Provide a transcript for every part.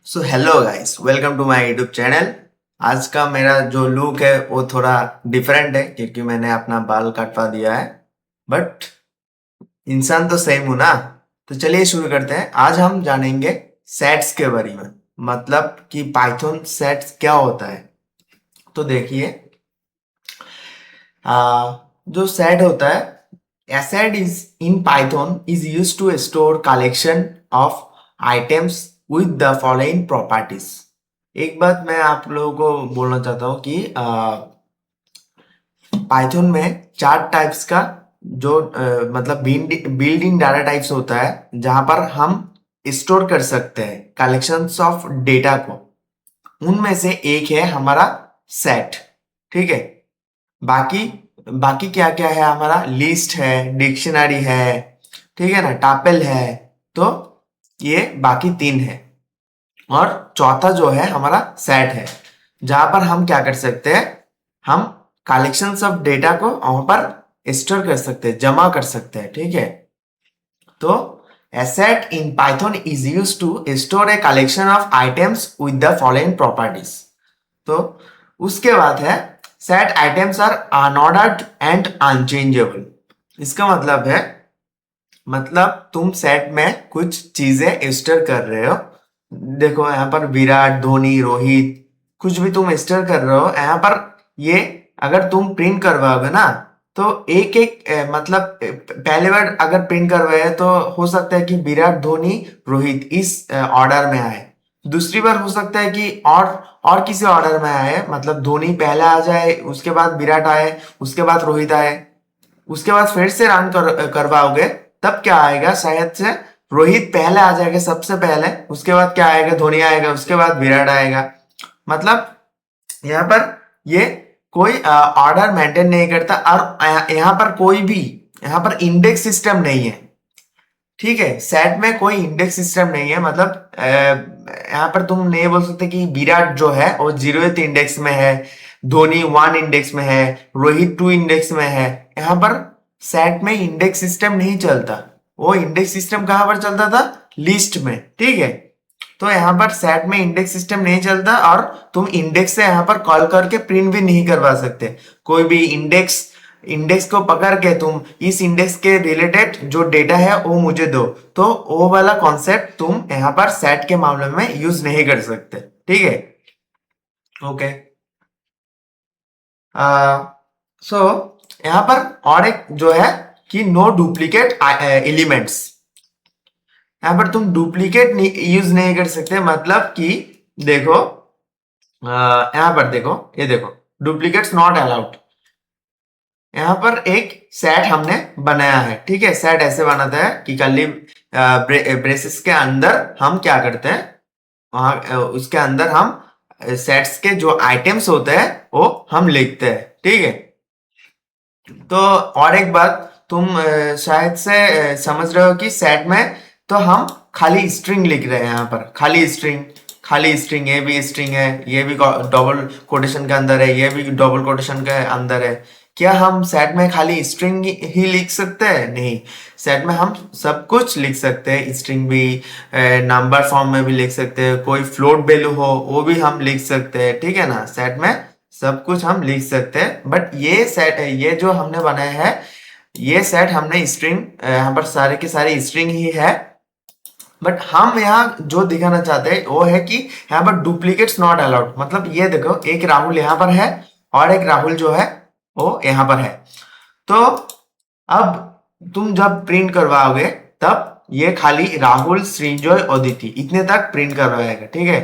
So hello guys, welcome to my YouTube channel. आज का मेरा जो लुक है वो थोड़ा डिफरेंट है क्योंकि मैंने अपना बाल कटवा दिया है। बट इंसान तो सेम हूं ना। तो चलिए शुरू करते हैं। आज हम जानेंगे सेट्स के बारे में, मतलब कि पाइथन सेट्स क्या होता है। तो देखिए, जो सेट होता है, a set is in Python is used to store collection of items with the following properties। एक बात मैं आप लोगों को बोलना चाहता हूँ कि पाइथन में चार टाइप्स का जो मतलब बिल्ड इन डाटा टाइप्स होता है, जहां पर हम स्टोर कर सकते हैं कलेक्शंस ऑफ डेटा को। उनमें से एक है हमारा सेट। ठीक है। बाकी बाकी क्या क्या है, हमारा लिस्ट है, डिक्शनरी है, ठीक है ना, टापल है। तो ये बाकी तीन है। और चौथा जो है हमारा सेट है, जहां पर हम क्या कर सकते हैं, हम कलेक्शंस ऑफ डेटा को वहां पर स्टोर कर सकते हैं, जमा कर सकते हैं। ठीक है। तो a set in Python is used to store a collection of items with the following properties। तो उसके बाद है set items are unordered and unchangeable। इसका मतलब है, मतलब तुम सेट में कुछ चीजें स्टोर कर रहे हो। देखो यहाँ पर विराट, धोनी, रोहित, कुछ भी तुम स्टोर कर रहे हो यहाँ पर। ये अगर तुम प्रिंट करवाओगे ना, तो एक एक मतलब पहले बार अगर प्रिंट करवाए तो हो सकता है कि विराट, धोनी, रोहित इस ऑर्डर में आए। दूसरी बार हो सकता है कि और किसी ऑर्डर में आए, मतलब धोनी पहले आ जाए, उसके बाद विराट आए, उसके बाद रोहित आए। उसके बाद फिर से रन करवाओगे, तब क्या आएगा, शायद से रोहित पहले आ जाएगा सबसे पहले, उसके बाद क्या आएगा, धोनी आएगा, उसके बाद विराट आएगा। मतलब यहाँ पर ये कोई ऑर्डर मेंटेन नहीं करता। और यहाँ पर कोई भी, यहाँ पर इंडेक्स सिस्टम नहीं है। ठीक है। सेट में कोई इंडेक्स सिस्टम नहीं है, मतलब यहाँ पर तुम नहीं बोल सकते कि विराट जो है वो 0th इंडेक्स में है, धोनी 1 इंडेक्स में है, रोहित 2 इंडेक्स में है। यहाँ पर सेट में इंडेक्स सिस्टम नहीं चलता। वो इंडेक्स सिस्टम कहाँ पर चलता था, लिस्ट में। ठीक है। तो यहाँ पर सेट में इंडेक्स सिस्टम नहीं चलता, और तुम इंडेक्स से यहाँ पर कॉल करके प्रिंट भी नहीं करवा सकते। कोई भी इंडेक्स इंडेक्स को पकड़ के तुम इस इंडेक्स के रिलेटेड जो डेटा है वो मुझे दो, तो वो वाला कॉन्सेप्ट तुम यहाँ पर सेट के मामले में यूज नहीं कर सकते। ठीक है। ओके। सो यहाँ पर और एक जो है कि नो डुप्लीकेट एलिमेंट्स। यहाँ पर तुम डुप्लीकेट यूज नहीं कर सकते, मतलब कि देखो, यहाँ पर देखो, ये देखो, डुप्लीकेट्स नॉट अलाउड। यहाँ पर एक सेट हमने बनाया है। ठीक है। सेट ऐसे बनाता है कि कर्ली ब्रेसेस के अंदर हम क्या करते हैं, वहां उसके अंदर हम सेट्स के जो आइटम्स होते हैं वो हम लिखते हैं। ठीक है। तो और एक बात तुम शायद से समझ रहे हो कि सेट में तो हम खाली स्ट्रिंग लिख रहे हैं। यहाँ पर खाली स्ट्रिंग, खाली स्ट्रिंग, ये भी स्ट्रिंग है, ये भी डबल कोटेशन के अंदर है, ये भी डबल कोटेशन के अंदर है। क्या हम सेट में खाली स्ट्रिंग ही लिख सकते हैं? नहीं। सेट में हम सब कुछ लिख सकते हैं। स्ट्रिंग भी, नंबर फॉर्म में भी लिख सकते हैं, कोई फ्लोट वैल्यू हो वो भी हम लिख सकते हैं। ठीक है ना। सेट में सब कुछ हम लिख सकते हैं। बट ये सेट, ये जो हमने बनाया है, ये सेट हमने स्ट्रिंग, यहाँ पर सारे के सारे स्ट्रिंग ही है। बट हम यहाँ जो दिखाना चाहते हैं वो है कि यहाँ पर डुप्लीकेट्स नॉट अलाउड। मतलब ये देखो, एक राहुल यहाँ पर है और एक राहुल जो है वो यहाँ पर है। तो अब तुम जब प्रिंट करवाओगे, तब ये खाली राहुल, सृंजोय, अदिति इतने तक प्रिंट करवाएगा। ठीक है।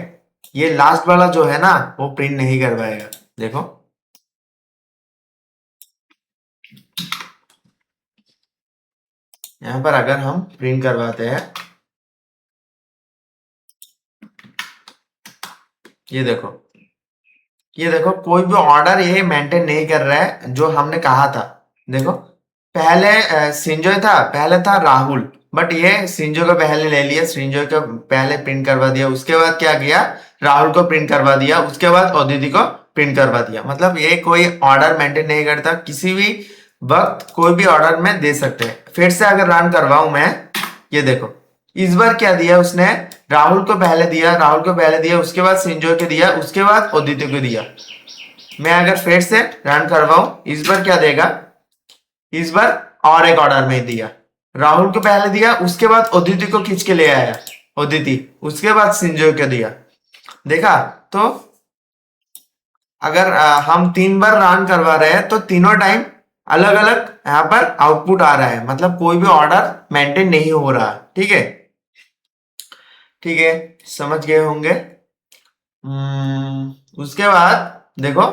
ये लास्ट वाला जो है ना, वो प्रिंट नहीं करवाएगा। देखो, यहाँ पर अगर हम प्रिंट करवाते हैं, ये देखो, ये देखो, कोई भी ऑर्डर ये मेंटेन नहीं कर रहा है जो हमने कहा था। देखो, पहले सिंजोय था, पहले था राहुल, बट ये सिंजो को पहले ले लिया, सिंजो को पहले प्रिंट करवा दिया, उसके बाद क्या किया, राहुल को प्रिंट करवा दिया, उसके बाद अदिति को प्रिंट करवा दिया। मतलब ये कोई ऑर्डर मेंटेन नहीं करता, किसी भी वक्त कोई भी ऑर्डर में दे सकते हैं। फिर से अगर रन करवाऊं मैं, ये देखो, इस बार क्या दिया उसने, राहुल को पहले दिया, उसके बाद सिंजो को दिया, उसके बाद अदिति को दिया। मैं अगर फिर से रन करवाऊं, इस बार क्या देगा, इस बार और एक ऑर्डर में दिया। राहुल को पहले दिया, उसके बाद अदिति को खींच के ले आया, अदिति, उसके बाद सिंजो को दिया। देखा? तो अगर हम 3 बार रन करवा रहे हैं तो तीनों टाइम अलग अलग यहाँ पर आउटपुट आ रहा है, मतलब कोई भी ऑर्डर मेंटेन नहीं हो रहा। ठीक है, ठीक है, समझ गए होंगे। उसके बाद देखो,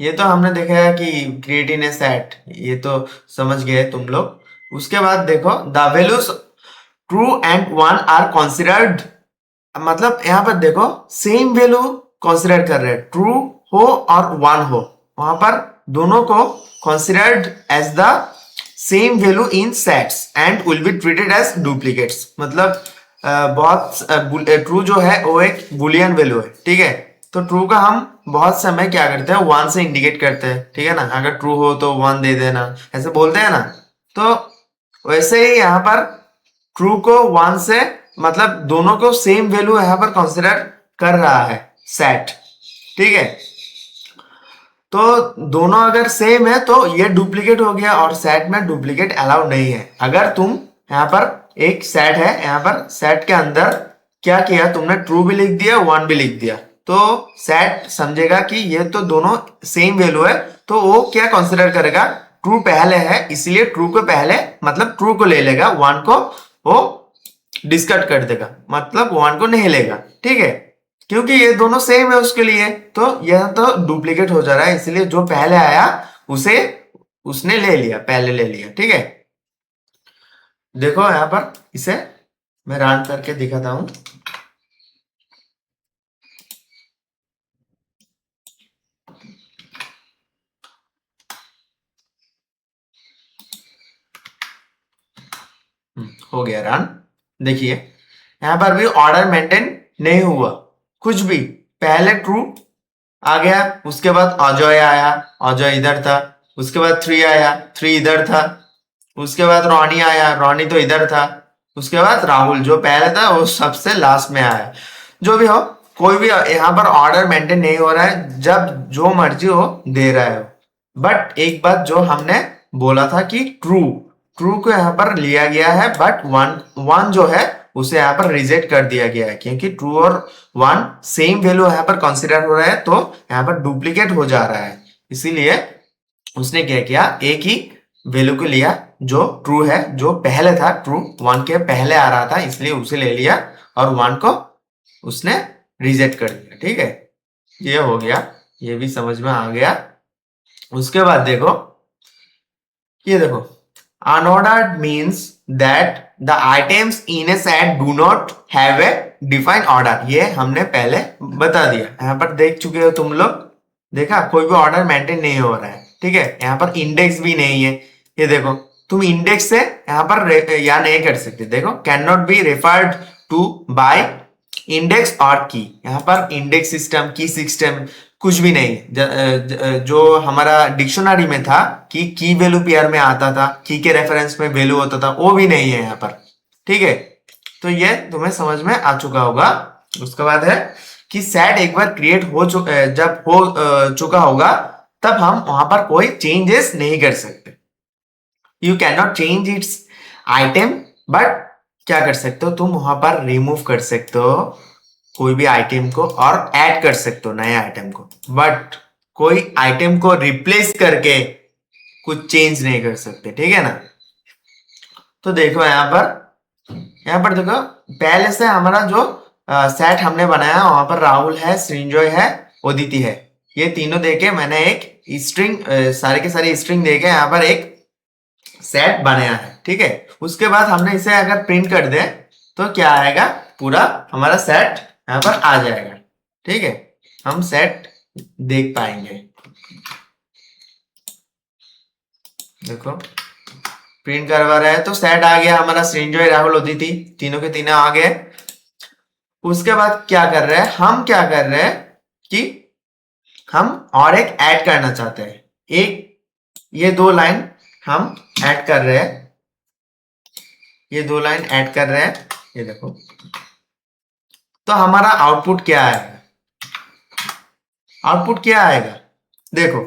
ये तो हमने देखा है कि क्रिएट इन ए सेट, ये तो समझ गए तुम लोग। उसके बाद देखो, the values true and one are considered, मतलब यहाँ पर देखो सेम वैल्यू कंसिडर कर रहे हैं, ट्रू हो और वन हो, वहां पर दोनों को considered as the same value in sets and will be treated as duplicates. मतलब बहुत ट्रू जो है वो एक बुलियन वैल्यू है। ठीक है, तो ट्रू का हम बहुत समय क्या करते हैं, वन से इंडिकेट करते हैं। ठीक है ना, अगर ट्रू हो तो वन दे देना, ऐसे बोलते हैं ना। तो वैसे ही यहाँ पर ट्रू को वन से, मतलब दोनों को सेम वैल्यू यहाँ पर कंसिडर कर रहा है सेट। ठीक है, तो दोनों अगर सेम है तो ये डुप्लीकेट हो गया, और सेट में डुप्लीकेट अलाउड नहीं है। अगर तुम यहाँ पर एक सेट है, यहाँ पर सेट के अंदर क्या किया तुमने, ट्रू भी लिख दिया, वन भी लिख दिया, तो सेट समझेगा कि ये तो दोनों सेम वैल्यू है, तो वो क्या कंसिडर करेगा, ट्रू पहले है इसलिए ट्रू को पहले, मतलब ट्रू को ले लेगा, वन को वो डिस्कार्ड कर देगा, मतलब वन को नहीं लेगा। ठीक है, क्योंकि ये दोनों सेम है उसके लिए, तो यह तो डुप्लीकेट हो जा रहा है, इसलिए जो पहले आया उसे उसने ले लिया, पहले ले लिया। ठीक है, देखो यहां पर इसे मैं रन करके दिखाता हूं। हो गया रन। देखिए यहां पर भी ऑर्डर मेंटेन नहीं हुआ, कुछ भी। पहले ट्रू आ गया, उसके बाद अजय आया, अजय इधर था, उसके बाद 3 आया, 3 इधर था, उसके बाद रोनी आया, रोनी तो इधर था, उसके बाद राहुल जो पहले था वो सबसे लास्ट में आया। जो भी हो, कोई भी यहाँ पर ऑर्डर मेंटेन नहीं हो रहा है, जब जो मर्जी हो दे रहा है। बट एक बात जो हमने बोला था कि ट्रू, ट्रू को यहाँ पर लिया गया है, बट वन वन जो है उसे यहाँ पर रिजेक्ट कर दिया गया है, क्योंकि ट्रू और वन सेम वैल्यू यहाँ पर कंसिडर हो रहा है, तो यहाँ पर डुप्लीकेट हो जा रहा है। इसीलिए उसने क्या किया, एक ही वैल्यू को लिया जो ट्रू है, जो पहले था, ट्रू वन के पहले आ रहा था, इसलिए उसे ले लिया, और वन को उसने रिजेक्ट कर दिया। ठीक है, ये हो गया, ये भी समझ में आ गया। उसके बाद देखो, ये देखो, unordered means that the items in a set do not have a defined order। ये हमने पहले बता दिया, यहाँ पर देख चुके हो तुम लोग। देखा, कोई भी ऑर्डर मेंटेन नहीं हो रहा है। ठीक है, यहाँ पर इंडेक्स भी नहीं है। ये देखो, तुम इंडेक्स से यहाँ पर या नहीं कर सकते। देखो, can not be referred to by index और की, यहाँ पर इंडेक्स सिस्टम, की सिस्टम कुछ भी नहीं। जो हमारा डिक्शनरी में था कि की वैल्यू पेयर में आता था, की के रेफरेंस में वैल्यू होता था, वो भी नहीं है यहाँ पर। ठीक है, तो ये तुम्हें समझ में आ चुका होगा। उसके बाद है कि सेट एक बार क्रिएट हो जब हो चुका होगा, तब हम वहां पर कोई चेंजेस नहीं कर सकते। You can not change it's item, but क्या कर सकते हो तुम, वहां पर रिमूव कर सकते हो कोई भी आइटम को, और ऐड कर सकते हो नए आइटम को, बट कोई आइटम को रिप्लेस करके कुछ चेंज नहीं कर सकते। ठीक है ना। तो देखो यहाँ पर देखो, पहले से हमारा जो सेट हमने बनाया, वहां पर राहुल है, सृंजोय है, उदिति है, ये तीनों देके मैंने एक स्ट्रिंग, सारे के सारे स्ट्रिंग देके यहाँ पर एक सेट बनाया है। ठीक है, उसके बाद हमने इसे अगर प्रिंट कर दे तो क्या आएगा, पूरा हमारा सेट यहाँ पर आ जाएगा। ठीक है, हम सेट देख पाएंगे। देखो, प्रिंट करवा रहे हैं तो सेट आ गया हमारा, सृंजोय, राहुल, उदिति, तीनों के तीनों आ गए। उसके बाद क्या कर रहे हैं, हम क्या कर रहे हैं कि हम और एक ऐड करना चाहते हैं। एक ये 2 लाइन हम ऐड कर रहे हैं, ये 2 लाइन ऐड कर रहे हैं। ये देखो, तो हमारा आउटपुट क्या आएगा? आउटपुट क्या आएगा? देखो,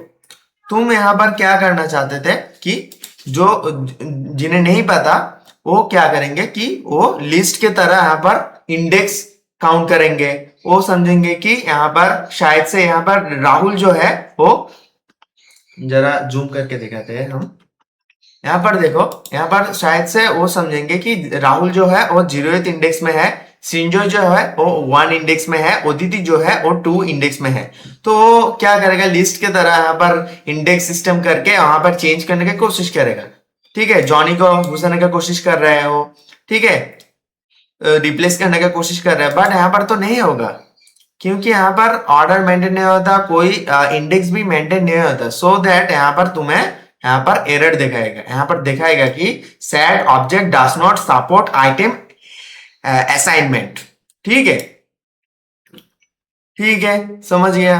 तुम यहां पर क्या करना चाहते थे कि जो जिन्हें नहीं पता वो क्या करेंगे कि वो लिस्ट के तरह यहां पर इंडेक्स काउंट करेंगे। वो समझेंगे कि यहां पर शायद से यहां पर राहुल जो है वो, जरा जूम करके दिखाते हैं हम। यहाँ पर देखो, यहाँ पर शायद से वो समझेंगे कि राहुल जो है वो 0th इंडेक्स में है, सिंजो जो है वो 1 इंडेक्स में है, उदिति जो है वो 2 इंडेक्स में है। तो वो क्या करेगा, लिस्ट के तरह यहाँ पर इंडेक्स सिस्टम करके वहां पर चेंज करने की कोशिश करेगा। ठीक है, जॉनी को घुसाने की कोशिश कर रहे हैं वो, ठीक है, रिप्लेस करने की कोशिश कर रहे हैं, बट यहाँ पर तो नहीं होगा क्योंकि यहाँ पर ऑर्डर मेंटेन नहीं होता, कोई इंडेक्स भी मेंटेन नहीं होता। सो दैट यहाँ पर तुम्हें यहाँ पर एरर दिखाएगा, यहाँ पर दिखाएगा कि set object does not support item assignment. ठीक है, ठीक है, समझ गया।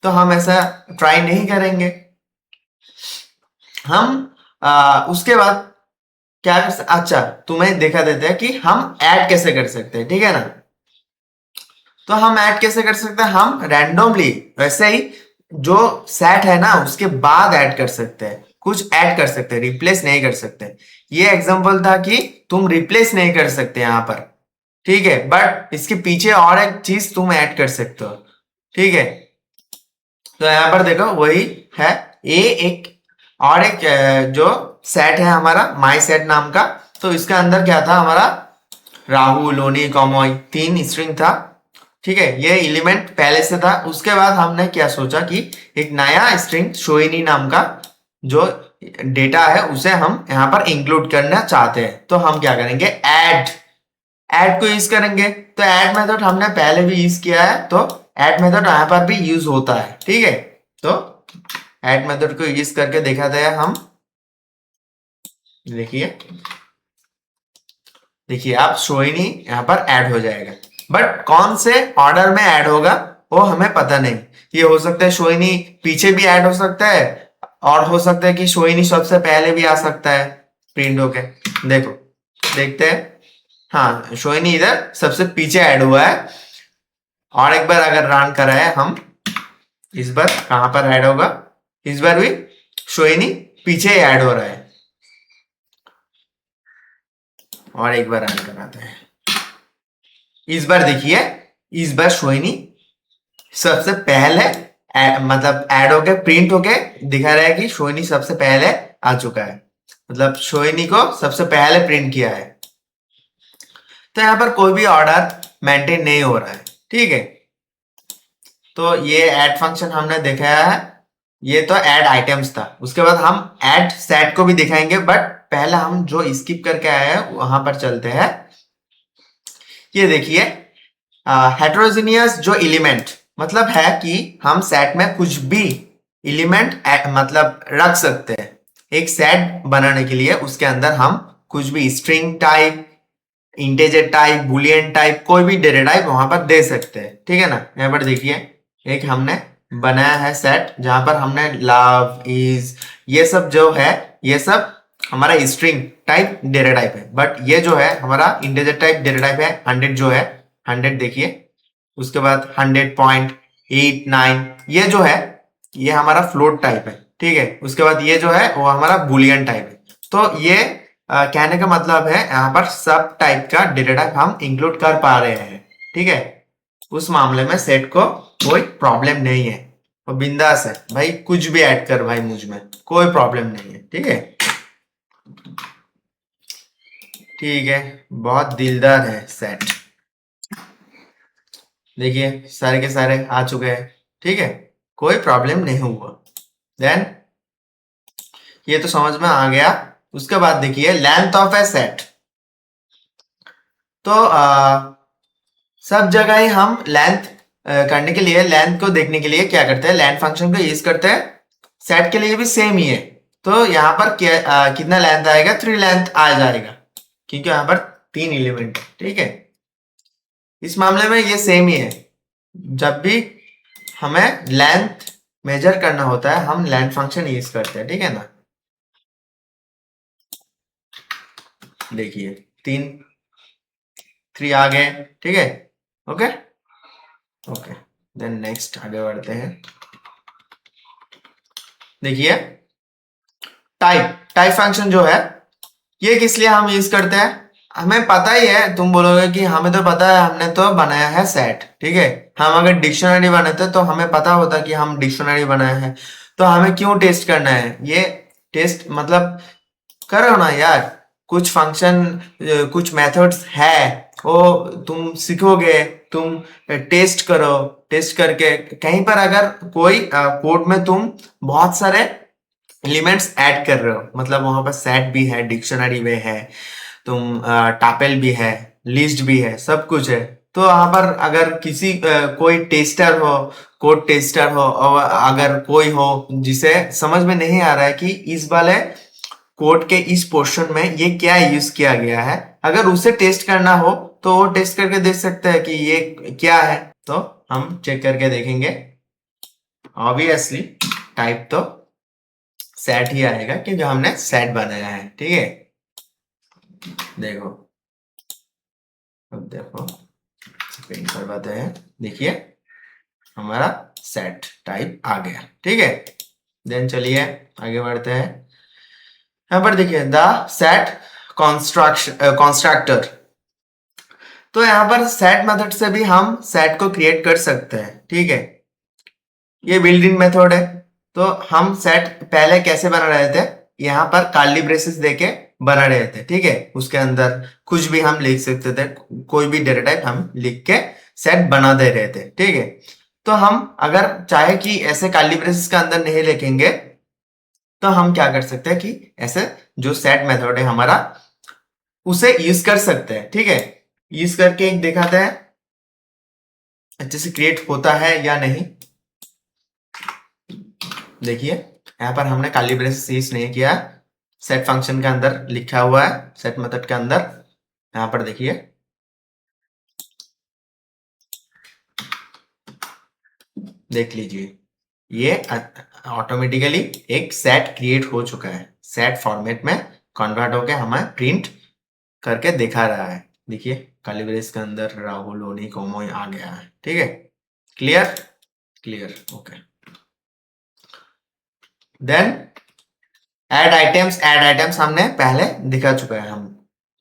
तो हम ऐसा ट्राई नहीं करेंगे। हम उसके बाद क्या अच्छा, तुम्हें दिखा देते हैं कि हम ऐड कैसे कर सकते हैं, ठीक है ना। तो हम ऐड कैसे कर सकते हैं, हम रैंडमली वैसे ही जो सेट है ना उसके बाद ऐड कर सकते हैं, कुछ ऐड कर सकते हैं, रिप्लेस नहीं कर सकते। ये एग्जांपल था कि तुम रिप्लेस नहीं कर सकते यहां पर, ठीक है, बट इसके पीछे और एक चीज तुम ऐड कर सकते हो। ठीक है, तो यहां पर देखो वही है, ए एक और एक जो सेट है हमारा माई सेट नाम का। तो इसके अंदर क्या था हमारा, राहुल, लोनी, कॉमोई, 3 स्ट्रिंग था। ठीक है, ये एलिमेंट पहले से था। उसके बाद हमने क्या सोचा कि एक नया स्ट्रिंग शोइनी नाम का जो डेटा है उसे हम यहाँ पर इंक्लूड करना चाहते हैं। तो हम क्या करेंगे, ऐड ऐड को यूज करेंगे। तो ऐड मेथड हमने पहले भी यूज किया है, तो ऐड मेथड यहाँ पर भी यूज होता है। ठीक है, तो ऐड मेथड को यूज करके दिखाते हैं हम। देखिए, देखिए आप शोइनी यहाँ पर ऐड हो जाएगा, बट कौन से ऑर्डर में ऐड होगा वो हमें पता नहीं। ये हो सकता है शोइनी पीछे भी ऐड हो सकता है, और हो सकता है कि शोइनी सबसे पहले भी आ सकता है प्रिंट होके। देखो, देखते हैं। हाँ, शोइनी इधर सबसे पीछे ऐड हुआ है। और एक बार अगर रन करा है हम, इस बार कहां पर ऐड होगा, इस बार भी शोइनी पीछे ऐड हो रहा है। और एक बार रन कराते हैं। इस बार देखिए, इस बार शोइनी सबसे पहले मतलब ऐड होके प्रिंट होके दिखा रहा है कि शोइनी सबसे पहले आ चुका है, मतलब शोइनी को सबसे पहले प्रिंट किया है। तो यहाँ पर कोई भी ऑर्डर मेंटेन नहीं हो रहा है। ठीक है, तो ये ऐड फंक्शन हमने दिखाया है। ये तो ऐड आइटम्स था। उसके बाद हम ऐड सेट को भी दिखाएंगे, बट पहले हम जो स्किप करके आए हैं वहां पर चलते हैं। ये देखिए, हेट्रोजीनियस जो एलिमेंट मतलब है कि हम सेट में कुछ भी एलिमेंट मतलब रख सकते हैं। एक सेट बनाने के लिए उसके अंदर हम कुछ भी string type, integer type, Boolean type, कोई भी डेटा टाइप वहां पर दे सकते हैं। ठीक है ना। यहाँ पर देखिए, एक हमने बनाया है सेट जहां पर हमने लव, इज, ये सब जो है ये सब हमारा स्ट्रिंग टाइप डेटा टाइप है, बट ये जो है हमारा इंटेजर टाइप डेटा टाइप है। 100 जो है 100 देखिए, उसके बाद 100.89 ये जो है ये हमारा फ्लोट टाइप है। ठीक है, उसके बाद ये जो है वो हमारा बुलियन टाइप है। तो ये कहने का मतलब है यहाँ पर सब टाइप का डेटा टाइप हम इंक्लूड कर पा रहे हैं। ठीक है, उस मामले में सेट को कोई प्रॉब्लम नहीं है, और बिंदास है भाई, कुछ भी ऐड कर भाई, मुझ में कोई प्रॉब्लम नहीं है। ठीक है, ठीक है, बहुत दिलदार है सेट। देखिए सारे के सारे आ चुके हैं। ठीक है, कोई प्रॉब्लम नहीं हुआ। देन ये तो समझ में आ गया। उसके बाद देखिए लेंथ ऑफ ए सेट। तो सब जगह ही हम लेंथ करने के लिए, लेंथ को देखने के लिए क्या करते हैं, लेंथ फंक्शन को यूज करते हैं। सेट के लिए भी सेम ही है। तो यहाँ पर कितना लेंथ आएगा, 3 लेंथ आ जाएगा, क्योंकि यहाँ पर 3 एलिमेंट है। ठीक है, इस मामले में ये सेम ही है। जब भी हमें लेंथ मेजर करना होता है हम लेंथ फंक्शन यूज करते हैं। ठीक है ना। देखिए 3 आ गए। ठीक है, ओके ओके। देन नेक्स्ट आगे बढ़ते हैं। देखिए टाइप टाइप फंक्शन जो है ये किस लिए हम यूज करते हैं, हमें पता ही है। तुम बोलोगे कि हमें तो पता है, हमने तो बनाया है सेट, ठीक है। हम अगर डिक्शनरी बनाते तो हमें पता होता कि हम डिक्शनरी बनाए हैं, तो हमें क्यों टेस्ट करना है। ये टेस्ट मतलब करो ना यार, कुछ फंक्शन कुछ मेथड्स है वो तुम सीखोगे, तुम टेस्ट करो। टेस्ट करके कहीं पर अगर कोई कोड में तुम बहुत सारे एलिमेंट्स ऐड कर रहे हो, मतलब वहां पर सेट भी है, डिक्शनरी में है, तुम टापेल भी है, लिस्ट भी है, सब कुछ है। तो वहां पर अगर किसी कोई टेस्टर हो, कोड टेस्टर हो, और अगर कोई हो जिसे समझ में नहीं आ रहा है कि इस वाले कोड के इस पोर्शन में ये क्या यूज किया गया है, अगर उसे टेस्ट करना हो तो वो टेस्ट करके देख सकते हैं कि ये क्या है। तो हम चेक करके देखेंगे। ऑब्वियसली टाइप तो सेट ही आएगा क्योंकि हमने सेट बनाया है, ठीक है। देखो अब देखो प्रिंट करवाते हैं। देखिए हमारा सेट टाइप आ गया, ठीक है। देन चलिए आगे बढ़ते हैं। यहाँ पर देखिए द सेट कॉन्स्ट्रक्टर। तो यहाँ पर सेट मेथड से भी हम सेट को क्रिएट कर सकते हैं, ठीक है। ये बिल्ट इन मेथड है। तो हम सेट पहले कैसे बना रहे थे, यहाँ पर कर्ली ब्रेसेस देके बना रहे थे, ठीक है। उसके अंदर कुछ भी हम लिख सकते थे, कोई भी डेटा टाइप हम लिख के सेट बना दे रहे थे, ठीक है। तो हम अगर चाहे कि ऐसे कर्ली ब्रेसेस के अंदर नहीं लिखेंगे, तो हम क्या कर सकते हैं कि ऐसे जो सेट मेथड है हमारा उसे यूज कर सकते हैं, ठीक है। यूज करके एक दिखाते हैं अच्छे से क्रिएट होता है या नहीं। देखिए यहाँ पर हमने कर्ली ब्रेसेस यूज नहीं किया, सेट फंक्शन के अंदर लिखा हुआ है, सेट मेथड के अंदर। यहाँ पर देखिए देख लीजिए ये ऑटोमेटिकली एक सेट क्रिएट हो चुका है, सेट फॉर्मेट में कन्वर्ट होके हमें प्रिंट करके दिखा रहा है। देखिए कर्ली ब्रेस के अंदर राहुल ओनी कोमोई आ गया है, ठीक है। Clear clear okay. Then add items हमने पहले दिखा चुका है हम,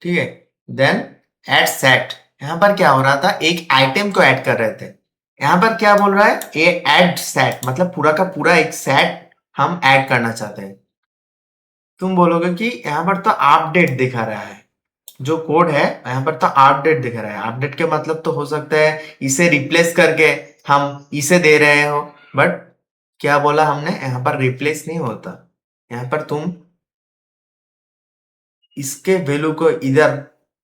ठीक है। देन ऐड सेट, यहाँ पर क्या हो रहा था, एक आइटम को ऐड कर रहे थे। यहाँ पर क्या बोल रहा है, ये ऐड सेट मतलब पूरा का पूरा एक सेट हम ऐड करना चाहते हैं। तुम बोलोगे कि यहाँ पर तो अपडेट दिखा रहा है, जो कोड है यहाँ पर तो अपडेट दिख रहा है। अपडेट के मतलब तो हो सकता है इसे रिप्लेस करके हम इसे दे रहे हो, बट क्या बोला हमने, यहाँ पर रिप्लेस नहीं होता। यहाँ पर तुम इसके वैल्यू को इधर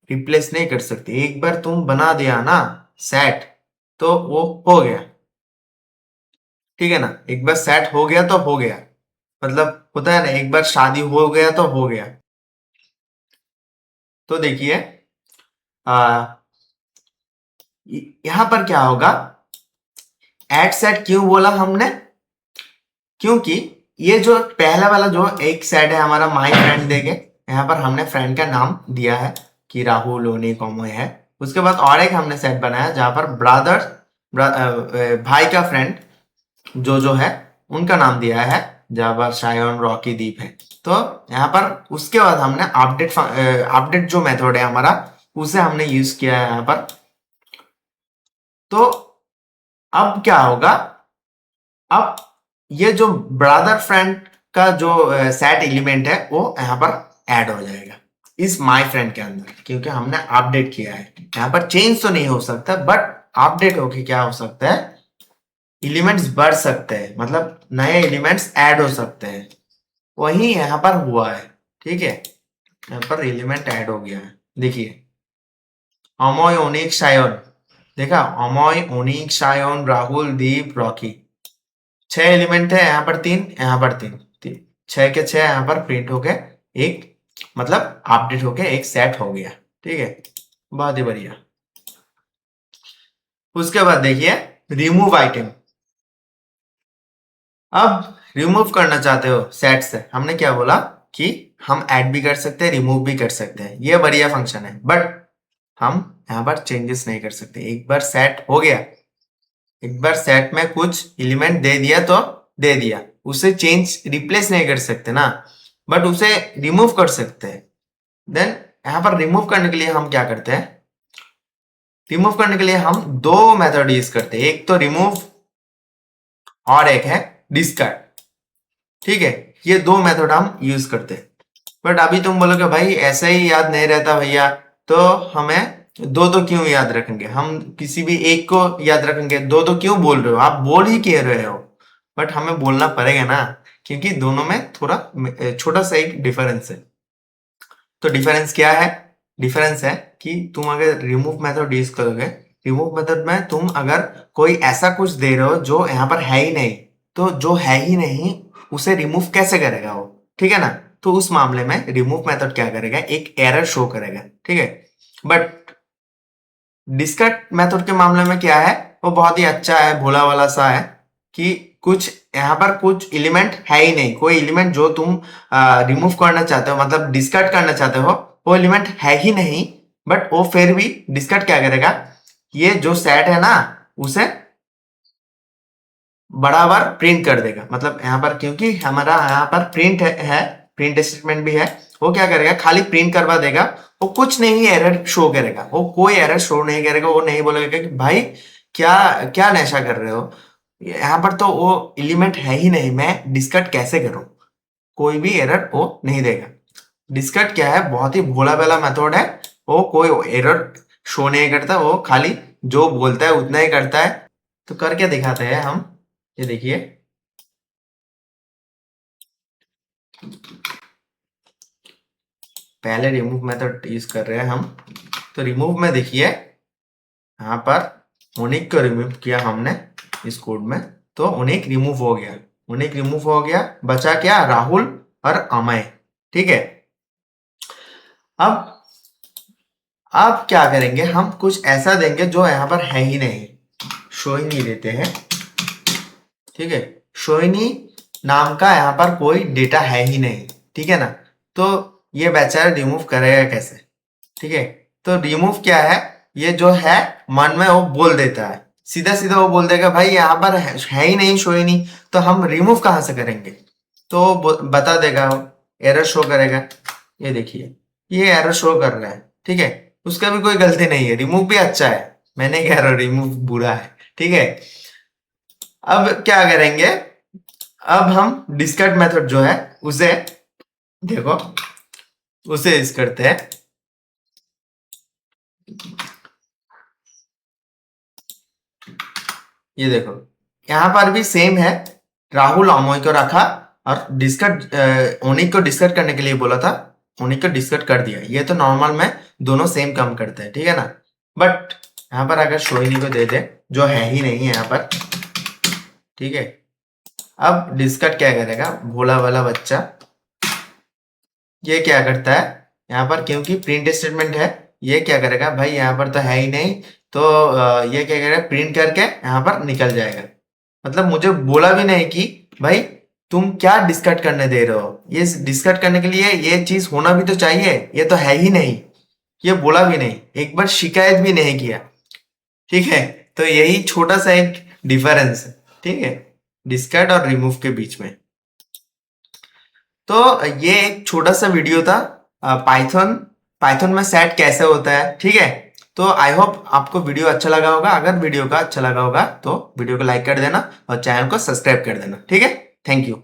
रिप्लेस नहीं कर सकते। एक बार तुम बना दिया ना सेट, तो वो हो गया, ठीक है ना। एक बार सेट हो गया तो हो गया, मतलब होता है ना, एक बार शादी हो गया तो हो गया। तो देखिए यहां पर क्या होगा, एड सेट क्यों बोला हमने, क्योंकि ये जो पहला वाला जो एक सेट है हमारा माई फ्रेंड देके, यहाँ पर हमने फ्रेंड का नाम दिया है कि राहुल लोनी कॉमो है। उसके बाद और एक हमने सेट बनाया जहां पर ब्रदर भाई का फ्रेंड जो है उनका नाम दिया है, जहां पर शायन रॉकी दीप है। तो यहाँ पर उसके बाद हमने अपडेट जो मेथड है हमारा उसे हमने यूज किया है यहाँ पर। तो अब क्या होगा, अब ये जो ब्रदर फ्रेंड का जो सेट एलिमेंट है वो यहाँ पर ऐड हो जाएगा इस माय फ्रेंड के अंदर, क्योंकि हमने अपडेट किया है। यहाँ पर चेंज तो नहीं हो सकता, बट अपडेट होके क्या हो सकता है, एलिमेंट्स बढ़ सकते हैं, मतलब नए एलिमेंट्स ऐड हो सकते हैं। वही यहाँ पर हुआ है, ठीक है। यहाँ पर एलिमेंट ऐड हो गया है। देखिए अमोय ओनिक शायन, देखा अमोय ओनिक शायन राहुल दीप रॉकी, 6 एलिमेंट है, यहाँ पर 3, यहाँ पर 3, 6 के 6 यहाँ पर प्रिंट होके एक मतलब अपडेट होके एक सेट हो गया, ठीक है। बहुत ही बढ़िया। उसके बाद देखिए रिमूव आइटम। अब रिमूव करना चाहते हो सेट से, हमने क्या बोला कि हम ऐड भी कर सकते हैं, रिमूव भी कर सकते हैं, ये बढ़िया फंक्शन है। बट हम यहाँ पर चेंजेस नहीं कर सकते। एक बार सेट हो गया, एक बार सेट में कुछ एलिमेंट दे दिया तो दे दिया, उसे चेंज रिप्लेस नहीं कर सकते ना, बट उसे रिमूव कर सकते हैं। देन यहाँ पर रिमूव करने के लिए हम क्या करते हैं, रिमूव करने के लिए हम दो मेथड यूज करते हैं, एक तो रिमूव और एक है डिस्कार्ड। ठीक है, ये दो मेथड हम यूज करते हैं। बट अभी तुम बोलोगे भाई ऐसा ही याद नहीं रहता भैया, तो हमें दो दो क्यों याद रखेंगे, हम किसी भी एक को याद रखेंगे, दो दो क्यों बोल रहे हो, आप बोल ही कह रहे हो, बट हमें बोलना पड़ेगा ना, क्योंकि दोनों में थोड़ा छोटा सा एक डिफरेंस है। तो डिफरेंस क्या है, डिफरेंस है कि तुम अगर रिमूव मेथड यूज करोगे, रिमूव मेथड में तुम अगर कोई ऐसा कुछ दे रहे हो जो यहाँ पर है ही नहीं, तो जो है ही नहीं उसे रिमूव कैसे करेगा वो, ठीक है ना। तो उस मामले में रिमूव मेथड क्या करेगा, एक एरर शो करेगा, ठीक है। बट डिस्कट मेथड के मामले में क्या है, वो बहुत ही अच्छा है, भोला वाला सा है कि कुछ यहाँ पर कुछ एलिमेंट है ही नहीं, कोई एलिमेंट जो तुम रिमूव करना चाहते हो, मतलब डिस्कट करना चाहते हो, वो एलिमेंट है ही नहीं, बट वो फिर भी डिस्कट क्या करेगा, ये जो सेट है ना उसे बराबर प्रिंट कर देगा। मतलब यहाँ पर क्योंकि हमारा यहाँ पर प्रिंट है, प्रिंट स्टेटमेंट भी है, वो क्या करेगा, खाली प्रिंट करवा देगा, वो कुछ नहीं एरर शो करेगा, वो कोई एरर शो नहीं करेगा, वो नहीं बोलेगा कि भाई क्या क्या नशा कर रहे हो, यहाँ पर तो वो एलिमेंट है ही नहीं, मैं डिस्कट कैसे करूं, कोई भी एरर वो नहीं देगा। डिस्कट क्या है, बहुत ही भोला भाला मेथड है, वो कोई एरर शो नहीं करता, वो खाली जो बोलता है उतना ही करता है। तो करके दिखाते हैं हम, ये देखिए, पहले रिमूव मेथड यूज कर रहे हैं हम। तो रिमूव में देखिए, यहाँ पर उनिक को रिमूव किया हमने इस कोड में, तो उनिक रिमूव हो गया, उनिक रिमूव हो गया, बचा क्या, राहुल और अमय, ठीक है। अब अब क्या करेंगे, हम कुछ ऐसा देंगे जो यहाँ पर है ही नहीं, शोइनी देते हैं, ठीक है। शोइनी नाम का यहाँ पर कोई डेटा है ही नहीं, ठीक है ना। तो ये बेचारा रिमूव करेगा कैसे, ठीक है। तो रिमूव क्या है, ये जो है मन में वो बोल देता है, सीधा सीधा वो बोल देगा भाई यहाँ पर है ही नहीं शोइनी, तो हम रिमूव कहाँ से करेंगे, तो बता देगा, वो एरर शो करेगा। ये देखिए, ये एरर शो कर रहा है, ठीक है, उसका भी कोई गलती नहीं है, रिमूव भी अच्छा है, मैं नहीं कह रहा रिमूव बुरा है, ठीक है। अब क्या करेंगे, अब हम डिस्कार्ड मेथड जो है उसे देखो, उसे इस करते हैं। ये देखो, यहाँ पर भी सेम है, राहुल अमोय को रखा और डिस्कट ओनिक को डिस्कट करने के लिए बोला था, ओनिक को डिस्कट कर दिया। ये तो नॉर्मल में दोनों सेम काम करते हैं, ठीक है ना। बट यहाँ पर अगर शोइनी को दे दे जो है ही नहीं है यहाँ पर, ठीक है। अब डिस्कट क्या करेगा, भोला वाला बच्चा, ये क्या करता है, यहाँ पर क्योंकि प्रिंट स्टेटमेंट है, ये क्या करेगा भाई यहाँ पर तो है ही नहीं, तो ये क्या करेगा, प्रिंट करके यहाँ पर निकल जाएगा। मतलब मुझे बोला भी नहीं कि भाई तुम क्या डिस्कट करने दे रहे हो, ये डिस्कट करने के लिए ये चीज होना भी तो चाहिए, ये तो है ही नहीं, ये बोला भी नहीं, एक बार शिकायत भी नहीं किया, ठीक है। तो यही छोटा सा एक डिफरेंस है, ठीक है, डिस्कट और रिमूव के बीच में। तो ये एक छोटा सा वीडियो था, पाइथन पाइथन में सेट कैसे होता है, ठीक है। तो आई होप आपको वीडियो अच्छा लगा होगा, अगर वीडियो का अच्छा लगा होगा तो वीडियो को लाइक कर देना और चैनल को सब्सक्राइब कर देना, ठीक है। Thank you.